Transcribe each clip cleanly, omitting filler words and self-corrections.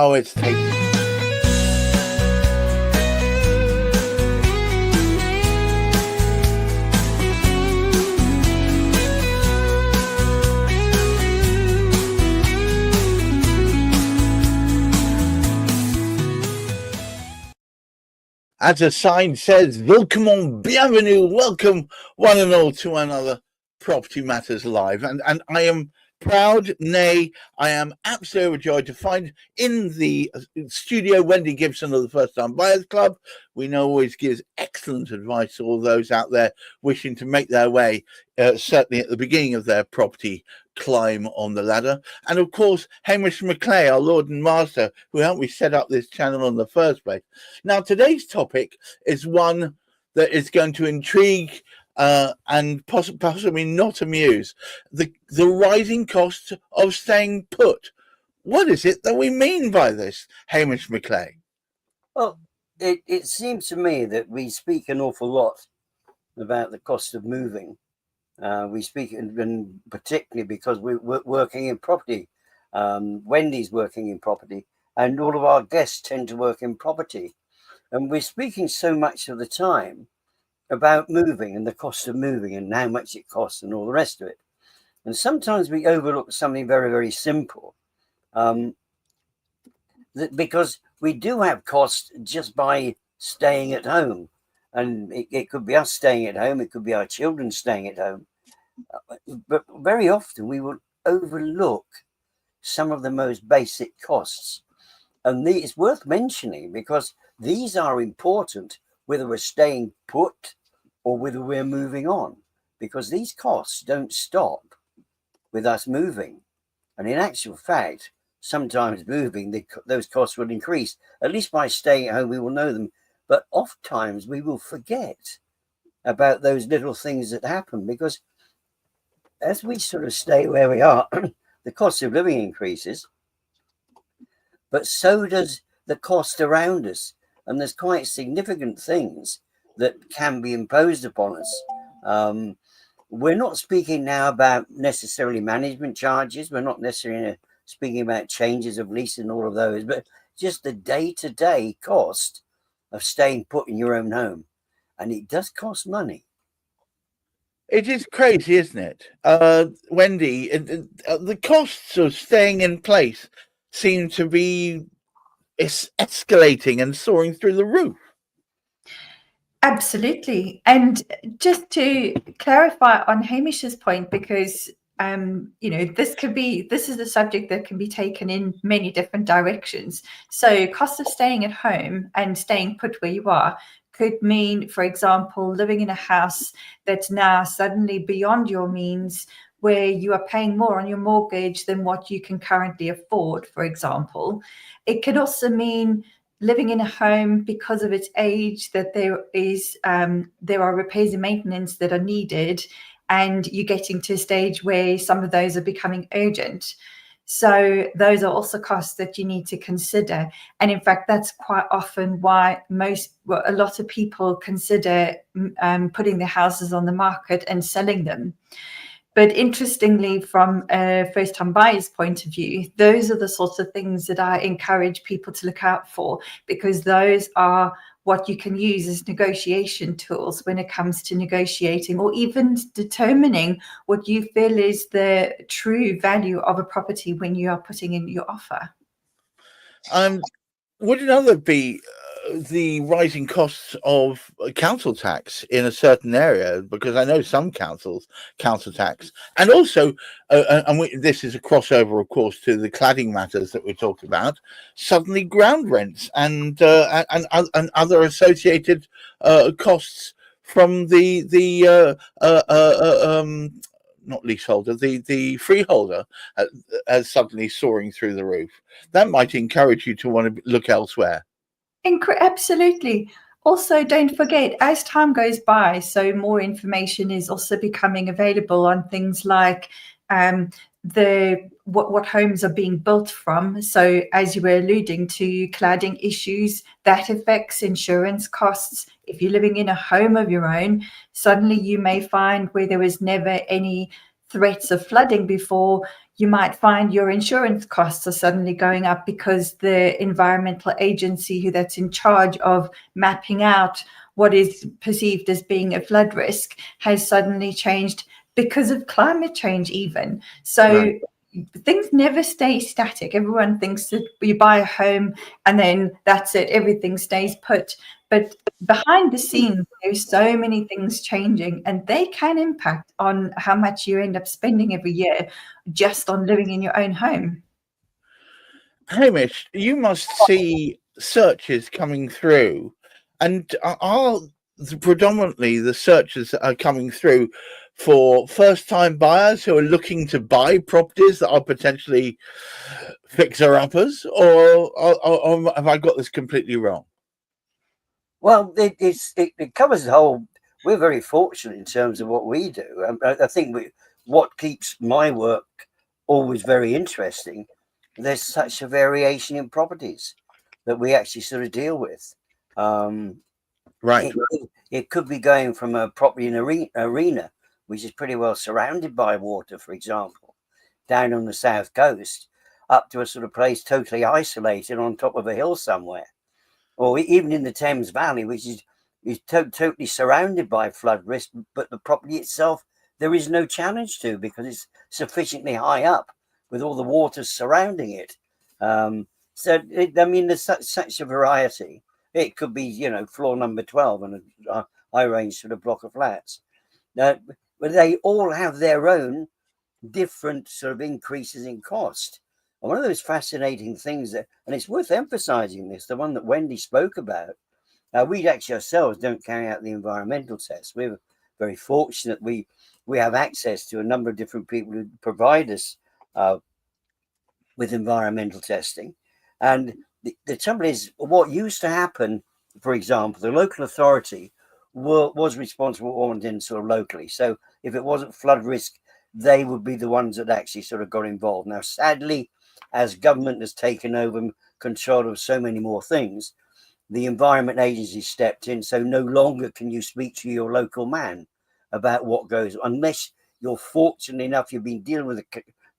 Oh, it's taking. As a sign says, Willkommen, bienvenue, welcome one and all to another Property Matters Live. And I am proud, nay, I am absolutely overjoyed to find in the studio Wendy Gibson of the First Time Buyers Club. We know always gives excellent advice to all those out there wishing to make their way, certainly at the beginning of their property climb on the ladder. And of course, Hamish McClay, our Lord and Master, who helped me set up this channel in the first place. Now, today's topic is one that is going to intrigue and possibly not amuse. The rising cost of staying put. What is it that we mean by this, Hamish McClay? Well, it seems to me that we speak an awful lot about the cost of moving. We speak, and particularly because we're working in property. Wendy's working in property, and all of our guests tend to work in property. And we're speaking so much of the time about moving and the cost of moving and how much it costs and all the rest of it. And sometimes we overlook something very, very simple, because we do have costs just by staying at home. And it could be us staying at home. It could be our children staying at home. But very often we will overlook some of the most basic costs. And it's worth mentioning because these are important, whether we're staying put or whether we're moving on, because these costs don't stop with us moving. And in actual fact, sometimes moving, those costs will increase. At least by staying at home, we will know them. But oftentimes we will forget about those little things that happen, because as we sort of stay where we are, the cost of living increases, but so does the cost around us. And there's quite significant things that can be imposed upon us. We're not speaking now about necessarily management charges. We're not necessarily speaking about changes of lease and all of those, but just the day-to-day cost of staying put in your own home. And it does cost money. It is crazy, isn't it? Wendy, the costs of staying in place seem to be escalating and soaring through the roof. Absolutely. And just to clarify on Hamish's point, because this is a subject that can be taken in many different directions. So cost of staying at home and staying put where you are could mean, for example, living in a house that's now suddenly beyond your means, where you are paying more on your mortgage than what you can currently afford, for example. It could also mean living in a home because of its age, that there are repairs and maintenance that are needed, and you're getting to a stage where some of those are becoming urgent. So those are also costs that you need to consider. And in fact, that's quite often why a lot of people consider putting their houses on the market and selling them. But interestingly, from a first-time buyer's point of view, those are the sorts of things that I encourage people to look out for, because those are what you can use as negotiation tools when it comes to negotiating or even determining what you feel is the true value of a property when you are putting in your offer. Would another be the rising costs of council tax in a certain area? Because I know some councils council tax, and also this is a crossover, of course, to the cladding matters that we talked about. Suddenly, ground rents and other associated costs from the not leaseholder, the freeholder, as suddenly soaring through the roof. That might encourage you to want to look elsewhere. Absolutely. Also, don't forget, as time goes by, so more information is also becoming available on things like what homes are being built from. So as you were alluding to, cladding issues, that affects insurance costs. If you're living in a home of your own, suddenly you may find where there was never any threats of flooding before, you might find your insurance costs are suddenly going up because the environmental agency who that's in charge of mapping out what is perceived as being a flood risk has suddenly changed because of climate change even. So Right. things never stay static. Everyone thinks that you buy a home and then that's it, everything stays put. But behind the scenes, there's so many things changing, and they can impact on how much you end up spending every year just on living in your own home. Hamish, you must see searches coming through, and are predominantly the searches that are coming through for first-time buyers who are looking to buy properties that are potentially fixer-uppers, or have I got this completely wrong? Well, it covers the whole. We're very fortunate in terms of what we do. I think what keeps my work always very interesting. There's such a variation in properties that we actually sort of deal with. Right. It could be going from a property in arena, which is pretty well surrounded by water, for example, down on the south coast, up to a sort of place totally isolated on top of a hill somewhere, or even in the Thames Valley, which is totally surrounded by flood risk, but the property itself there is no challenge to because it's sufficiently high up with all the water surrounding it. There's such a variety. It could be, floor number 12 and a high-range sort of block of flats. But they all have their own different sort of increases in cost. And one of those fascinating things and it's worth emphasizing this, the one that Wendy spoke about. We actually ourselves don't carry out the environmental tests. We're very fortunate. We have access to a number of different people who provide us with environmental testing. And the trouble is, what used to happen, for example, the local authority was responsible for wanting sort of locally. So if it wasn't flood risk, they would be the ones that actually sort of got involved. Now, sadly, as government has taken over control of so many more things, the Environment Agency stepped in. So no longer can you speak to your local man about what goes, unless you're fortunate enough you've been dealing with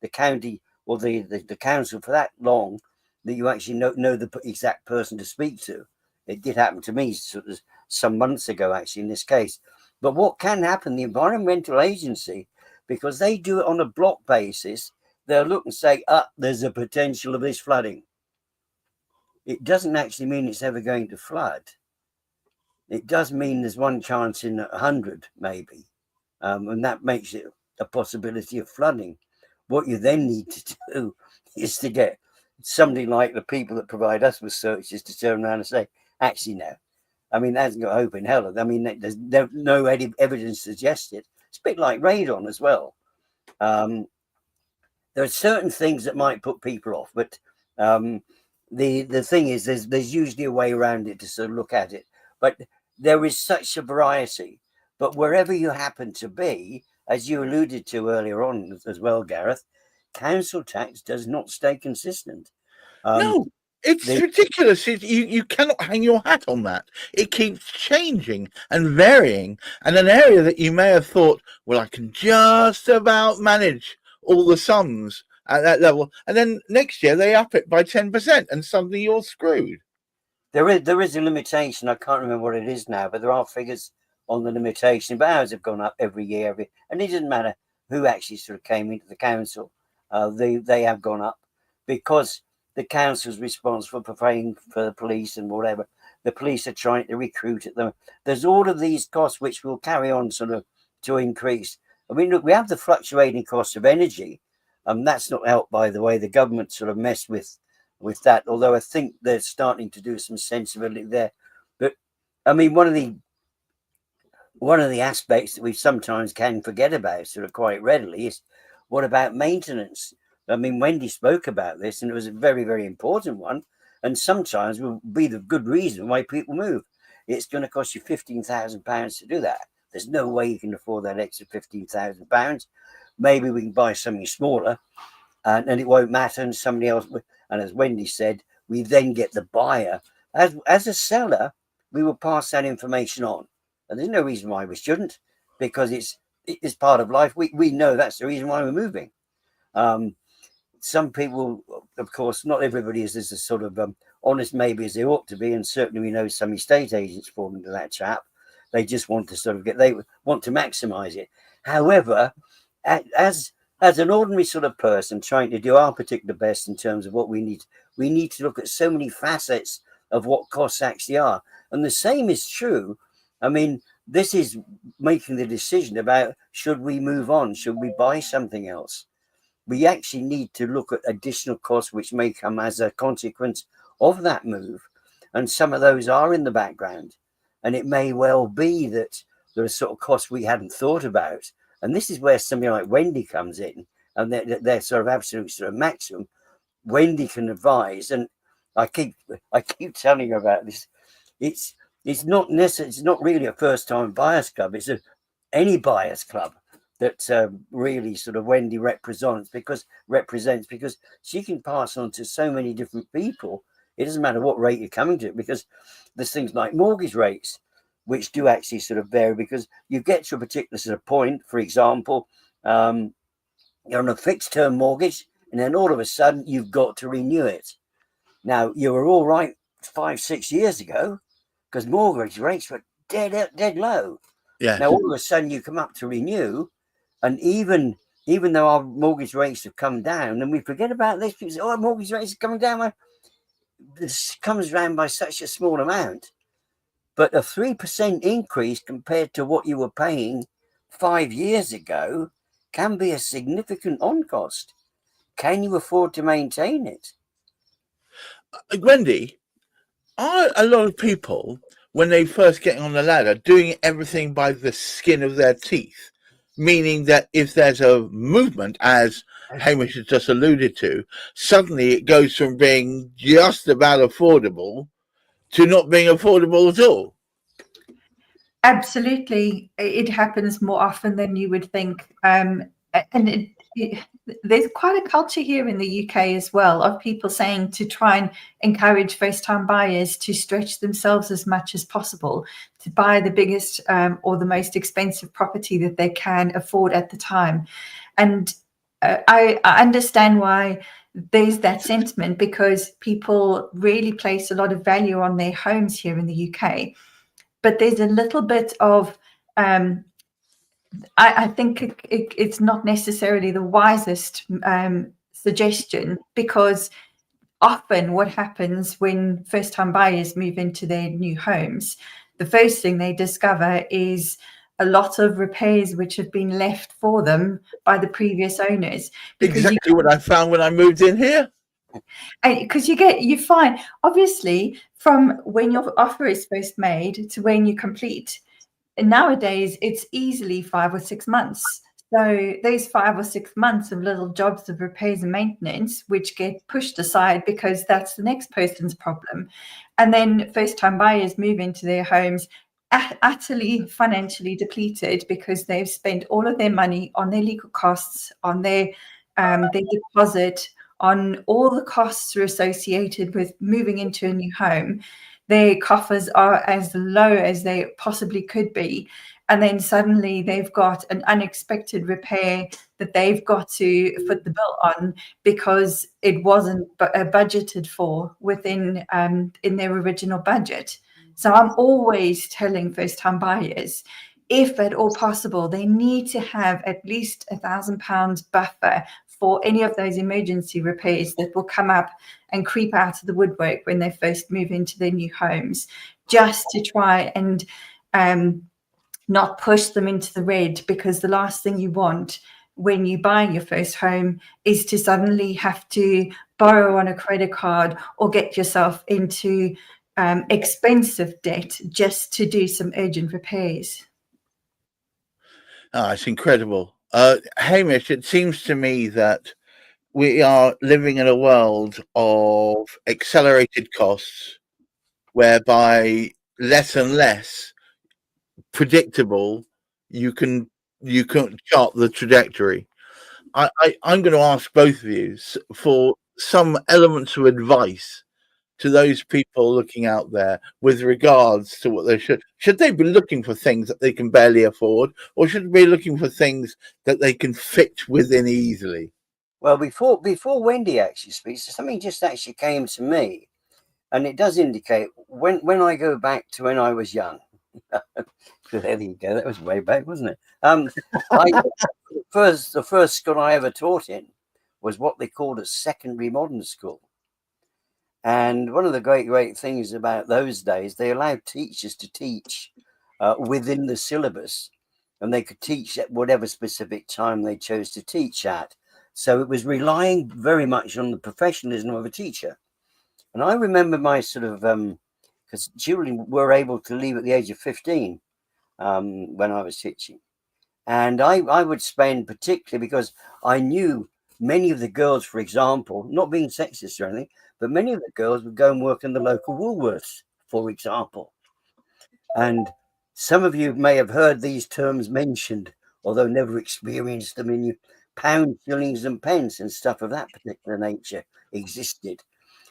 the county or the council for that long that you actually know the exact person to speak to. It did happen to me sort of some months ago, actually, in this case. But what can happen, the Environmental Agency, because they do it on a block basis, they'll look and say, there's a potential of this flooding. It doesn't actually mean it's ever going to flood. It does mean there's one chance in 100, maybe. And that makes it a possibility of flooding. What you then need to do is to get somebody like the people that provide us with searches to turn around and say, actually, no. I mean, that hasn't got hope in hell. I mean, there's no evidence suggested. It's a bit like radon as well. There are certain things that might put people off, but the thing is, there's usually a way around it to sort of look at it. But there is such a variety. But wherever you happen to be, as you alluded to earlier on as well, Gareth, council tax does not stay consistent. No, it's ridiculous. You cannot hang your hat on that. It keeps changing and varying. And an area that you may have thought, well, I can just about manage all the sums at that level. And then next year they up it by 10% and suddenly you're screwed. There is a limitation. I can't remember what it is now, but there are figures on the limitation. But ours have gone up every year. And it doesn't matter who actually sort of came into the council. They have gone up because the council's responsible for paying for the police and whatever. The police are trying to recruit at them. There's all of these costs which will carry on sort of to increase. I mean, look, we have the fluctuating cost of energy. That's not helped by the way the government sort of messed with that, although I think they're starting to do some sensibility there. But I mean, one of the aspects that we sometimes can forget about sort of quite readily is what about maintenance? I mean, Wendy spoke about this, and it was a very, very important one. And sometimes will be the good reason why people move. It's going to cost you £15,000 to do that. There's no way you can afford that extra £15,000. Maybe we can buy something smaller, and it won't matter. And somebody else, and as Wendy said, we then get the buyer. As a seller, we will pass that information on, and there's no reason why we shouldn't, because it's part of life. We know that's the reason why we're moving. some people, of course, not everybody is as sort of honest maybe as they ought to be, and certainly we know some estate agents fall into that trap. They just want to sort of they want to maximise it. However, as an ordinary sort of person trying to do our particular best in terms of what we need to look at so many facets of what costs actually are. And the same is true. I mean, this is making the decision about, should we move on? Should we buy something else? We actually need to look at additional costs which may come as a consequence of that move. And some of those are in the background. And it may well be that there are sort of costs we hadn't thought about. And this is where somebody like Wendy comes in, and they're sort of absolute sort of maximum. Wendy can advise, and I keep telling her about this. It's not necessarily, it's not really a first-time buyers club. It's any buyers club that really sort of Wendy represents because she can pass on to so many different people. It doesn't matter what rate you're coming to, because there's things like mortgage rates, which do actually sort of vary, because you get to a particular sort of point. For example, you're on a fixed term mortgage, and then all of a sudden you've got to renew it. Now, you were all right 5-6 years ago because mortgage rates were dead low. Yeah. Now, all of a sudden you come up to renew, and even though our mortgage rates have come down, and we forget about this, people say, oh, mortgage rates are coming down. Well, this comes around by such a small amount. But a 3% increase compared to what you were paying 5 years ago can be a significant on cost. Can you afford to maintain it? Wendy, are a lot of people, when they first get on the ladder, doing everything by the skin of their teeth? Meaning that if there's a movement, as Hamish has just alluded to, suddenly it goes from being just about affordable to not being affordable at all. Absolutely. It happens more often than you would think. And there's quite a culture here in the UK as well of people saying to try and encourage first-time buyers to stretch themselves as much as possible, to buy the biggest or the most expensive property that they can afford at the time. And I understand why there's that sentiment, because people really place a lot of value on their homes here in the UK. But there's a little bit of I think it's not necessarily the wisest suggestion, because often what happens when first-time buyers move into their new homes, the first thing they discover is a lot of repairs which have been left for them by the previous owners. Exactly what I found when I moved in here. Because you find, obviously, from when your offer is first made to when you complete, nowadays it's easily 5 or 6 months. So those 5 or 6 months of little jobs of repairs and maintenance, which get pushed aside because that's the next person's problem. And then first-time buyers move into their homes utterly financially depleted because they've spent all of their money on their legal costs, on their deposit, on all the costs associated with moving into a new home. Their coffers are as low as they possibly could be. And then suddenly they've got an unexpected repair that they've got to foot the bill on because it wasn't budgeted for within in their original budget. So I'm always telling first-time buyers, if at all possible, they need to have at least £1,000 buffer for any of those emergency repairs that will come up and creep out of the woodwork when they first move into their new homes, just to try and not push them into the red, because the last thing you want when you buy your first home is to suddenly have to borrow on a credit card or get yourself into expensive debt just to do some urgent repairs. Oh, it's incredible. Hamish, it seems to me that we are living in a world of accelerated costs whereby less and less predictable you can chart the trajectory. I'm going to ask both of you for some elements of advice to those people looking out there with regards to what they should they be looking for things that they can barely afford, or should they be looking for things that they can fit within easily? Well, before Wendy actually speaks, something just actually came to me, and it does indicate when I go back to when I was young. There you go. That was way back, wasn't it? The first school I ever taught in was what they called a secondary modern school. And one of the great things about those days, they allowed teachers to teach within the syllabus, and they could teach at whatever specific time they chose to teach at. So it was relying very much on the professionalism of a teacher. And I remember my sort of, because children were able to leave at the age of 15 when I was teaching. And I would spend, particularly because I knew many of the girls, for example, not being sexist or anything, but many of the girls would go and work in the local Woolworths, for example. And some of you may have heard these terms mentioned, although never experienced them in pounds, shillings and pence and stuff of that particular nature existed.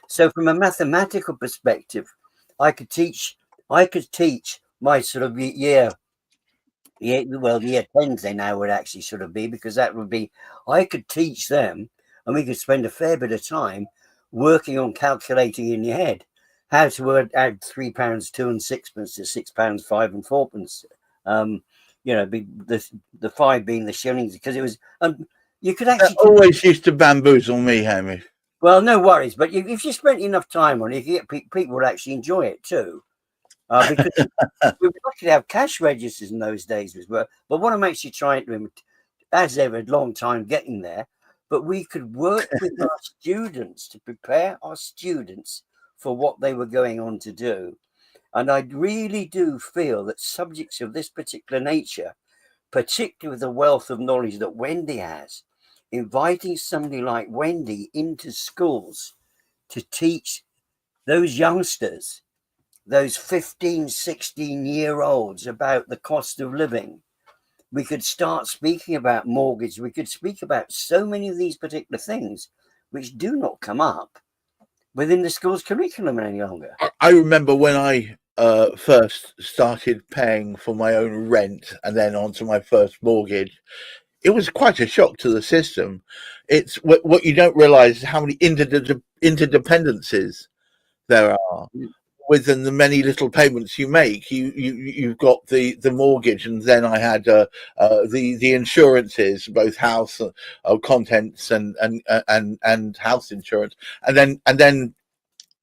So from a mathematical perspective, I could teach my sort of year 10s they now would actually sort of be, because that would be, I could teach them, and we could spend a fair bit of time working on calculating in your head how to add £3 2 and sixpence to £6 5 and 4pence. The 5 being the shillings, because it was you could actually that always used to bamboozle me, Hamish. Well, no worries, but if you spent enough time on it, you get people would actually enjoy it too. Because we were lucky to have cash registers in those days as well. But what I'm actually trying to, as ever, a long time getting there, but we could work with our students to prepare our students for what they were going on to do. And I really do feel that subjects of this particular nature, particularly with the wealth of knowledge that Wendy has, inviting somebody like Wendy into schools to teach those youngsters, those 15, 16-year-olds, about the cost of living. We could start speaking about mortgage. We could speak about so many of these particular things which do not come up within the school's curriculum any longer. I remember when I first started paying for my own rent and then onto my first mortgage, it was quite a shock to the system. It's what you don't realize is how many interdependencies there are within the many little payments you make. You've got the mortgage, and then I had the insurances, both house contents and house insurance, and then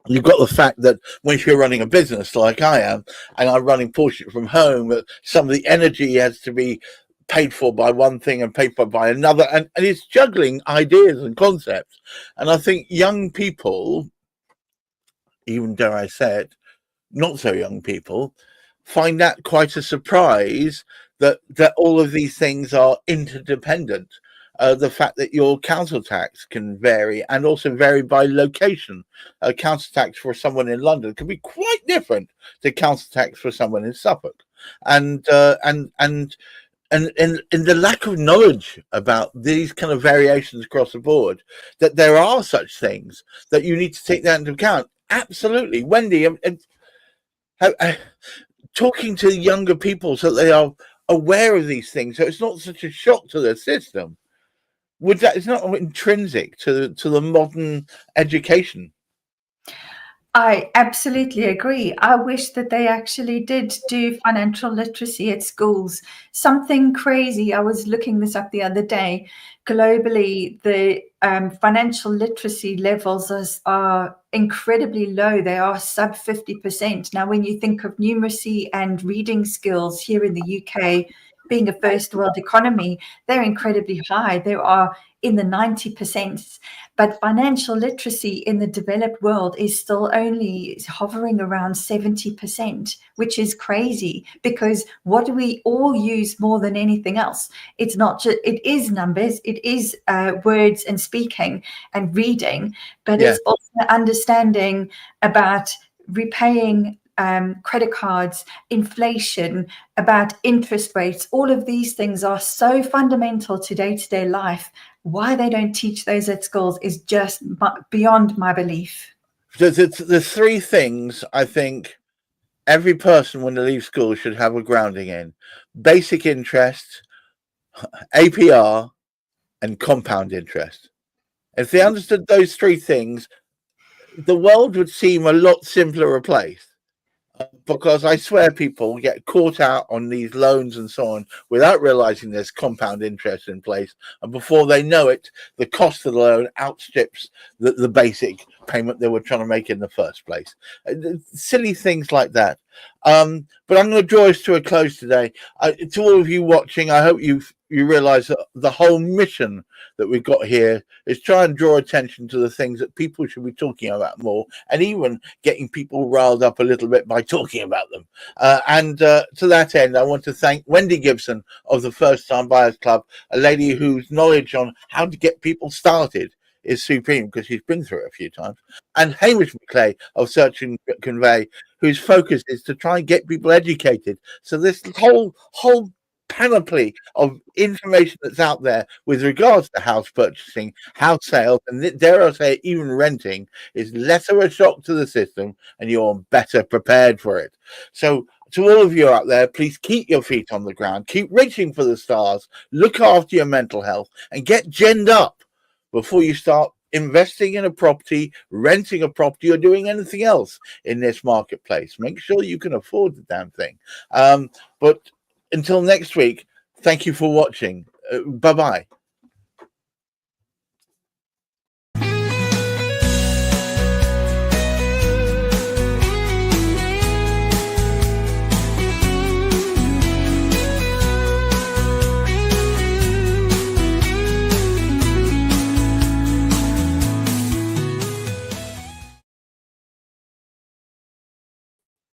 you've got the fact that when you're running a business like I am, and I'm running Portrait from home, that some of the energy has to be paid for by one thing and paid for by another, and it's juggling ideas and concepts. And I think young people, even dare I say it, not so young people, find that quite a surprise that all of these things are interdependent. The fact that your council tax can vary, and also vary by location. Council tax for someone in London can be quite different to council tax for someone in Suffolk, and the lack of knowledge about these kind of variations across the board, that there are such things, that you need to take that into account. Absolutely, Wendy, talking to younger people so they are aware of these things, so it's not such a shock to the system. It's not intrinsic to the modern education. I absolutely agree. I wish that they actually did do financial literacy at schools. Something crazy. I was looking this up the other day. Globally, the financial literacy levels are incredibly low. They are sub 50%. Now, when you think of numeracy and reading skills here in the UK, being a first world economy, they're incredibly high. They are in the 90%. But financial literacy in the developed world is still only hovering around 70%, which is crazy, because what do we all use more than anything else? It's not just, it is numbers, it is words and speaking and reading, but it's also understanding about repaying credit cards, inflation, about interest rates. All of these things are so fundamental to day-to-day life. Why they don't teach those at schools is just beyond my belief. The three things I think every person when they leave school should have a grounding in: basic interest, APR, and compound interest. If they understood those three things, the world would seem a lot simpler a place. Because I swear people get caught out on these loans and so on without realizing there's compound interest in place. And before they know it, the cost of the loan outstrips the basic payment they were trying to make in the first place. Silly things like that. But I'm going to draw us to a close today. To all of you watching, I hope you realize that the whole mission that we've got here is try and draw attention to the things that people should be talking about more, and even getting people riled up a little bit by talking about them. And to that end, I want to thank Wendy Gibson of the First Time Buyers Club, a lady whose knowledge on how to get people started is supreme because she's been through it a few times, and Hamish McClay of Search and Convey, whose focus is to try and get people educated. So this whole panoply of information that's out there with regards to house purchasing, house sales, and dare I say even renting is less of a shock to the system, and you're better prepared for it. So to all of you out there, please keep your feet on the ground, keep reaching for the stars, look after your mental health, and get genned up before you start investing in a property, renting a property, or doing anything else in this marketplace. Make sure you can afford the damn thing. But until next week, thank you for watching. Bye-bye.